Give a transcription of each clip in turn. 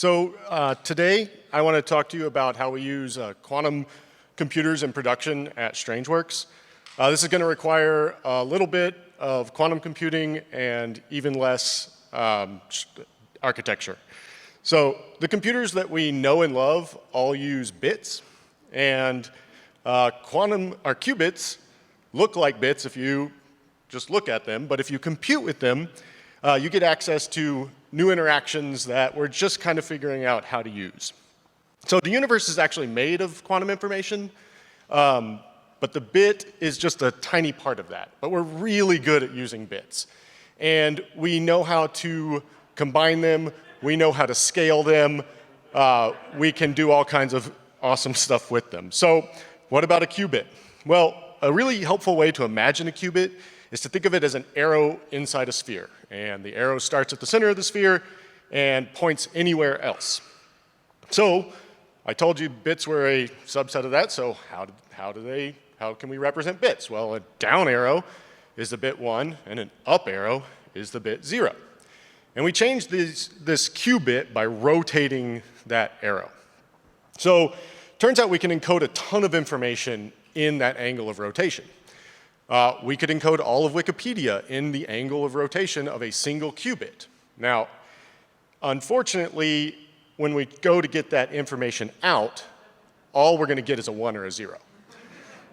Today I want to talk to you about how we use quantum computers in production at Strangeworks. This is going to require a little bit of quantum computing and even less architecture. So the computers that we know and love all use bits, and qubits look like bits if you just look at them, but if you compute with them, you get access to new interactions that we're just kind of figuring out how to use. So the universe is actually made of quantum information, but the bit is just a tiny part of that. But we're really good at using bits. And we know how to combine them, we know how to scale them, we can do all kinds of awesome stuff with them. So what about a qubit? Well, a really helpful way to imagine a qubit is to think of it as an arrow inside a sphere. And the arrow starts at the center of the sphere and points anywhere else. So I told you bits were a subset of that, so how can we represent bits? Well, a down arrow is the bit 1, and an up arrow is the bit 0. And we changed this qubit by rotating that arrow. So turns out we can encode a ton of information in that angle of rotation. We could encode all of Wikipedia in the angle of rotation of a single qubit. Now, unfortunately, when we go to get that information out, all we're going to get is a 1 or a 0.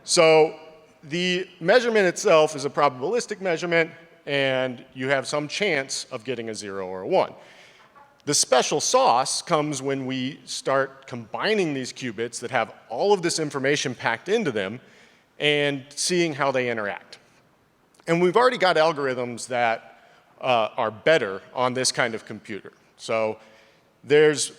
So the measurement itself is a probabilistic measurement, and you have some chance of getting a 0 or a 1. The special sauce comes when we start combining these qubits that have all of this information packed into them and seeing how they interact. And we've already got algorithms that are better on this kind of computer. So there's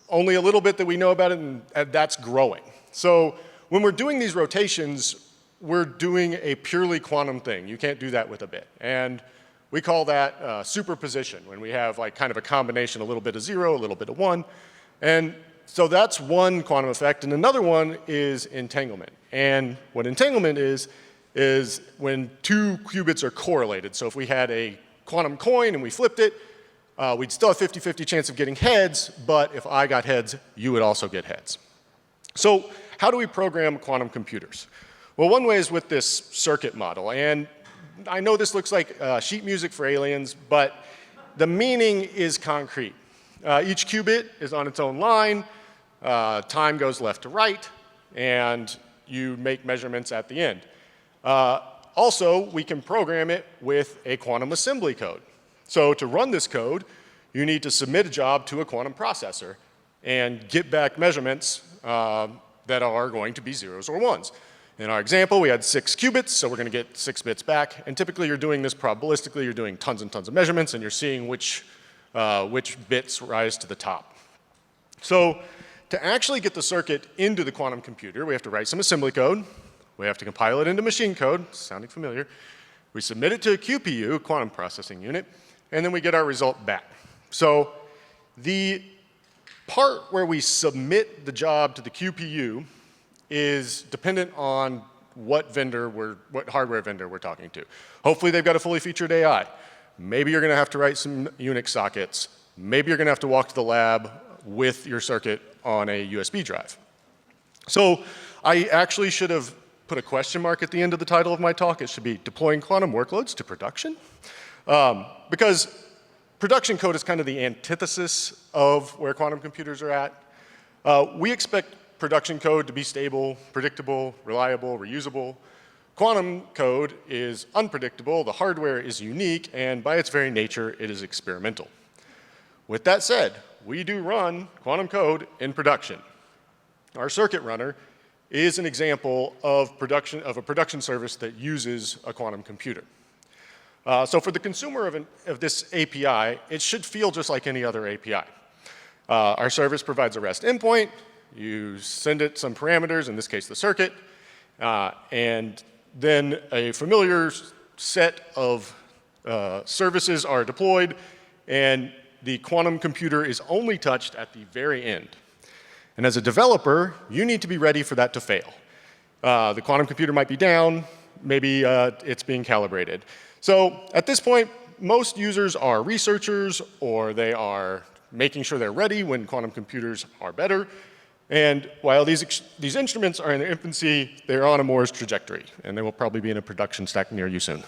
only a little bit that we know about it, and that's growing. So when we're doing these rotations, we're doing a purely quantum thing. You can't do that with a bit. And we call that superposition, when we have like kind of a combination, a little bit of 0, a little bit of 1. And so that's one quantum effect, and another one is entanglement. And what entanglement is when two qubits are correlated. So if we had a quantum coin and we flipped it, we'd still have 50-50 chance of getting heads, but if I got heads, you would also get heads. So how do we program quantum computers? Well, one way is with this circuit model. And I know this looks like sheet music for aliens, but the meaning is concrete. Each qubit is on its own line, time goes left to right, and you make measurements at the end. Also, we can program it with a quantum assembly code. So to run this code, you need to submit a job to a quantum processor and get back measurements that are going to be 0s or 1s. In our example, we had 6 qubits, so we're going to get 6 bits back. And typically, you're doing this probabilistically. You're doing tons and tons of measurements, and you're seeing which bits rise to the top. So to actually get the circuit into the quantum computer, we have to write some assembly code. We have to compile it into machine code, sounding familiar. We submit it to a QPU, quantum processing unit, and then we get our result back. So the part where we submit the job to the QPU is dependent on what hardware vendor we're talking to. Hopefully they've got a fully featured AI. Maybe you're going to have to write some Unix sockets. Maybe you're going to have to walk to the lab with your circuit on a USB drive. So I actually should have put a question mark at the end of the title of my talk. It should be deploying quantum workloads to production. Because production code is kind of the antithesis of where quantum computers are at. We expect production code to be stable, predictable, reliable, reusable. Quantum code is unpredictable, the hardware is unique, and by its very nature, it is experimental. With that said, we do run quantum code in production. Our circuit runner is an example of a production service that uses a quantum computer. So for the consumer of this API, it should feel just like any other API. Our service provides a REST endpoint. You send it some parameters, in this case the circuit, and then a familiar set of services are deployed, and the quantum computer is only touched at the very end. And as a developer, you need to be ready for that to fail. The quantum computer might be down, maybe it's being calibrated. So at this point, most users are researchers, or they are making sure they're ready when quantum computers are better. And while these instruments are in their infancy, they're on a Moore's trajectory, and they will probably be in a production stack near you soon.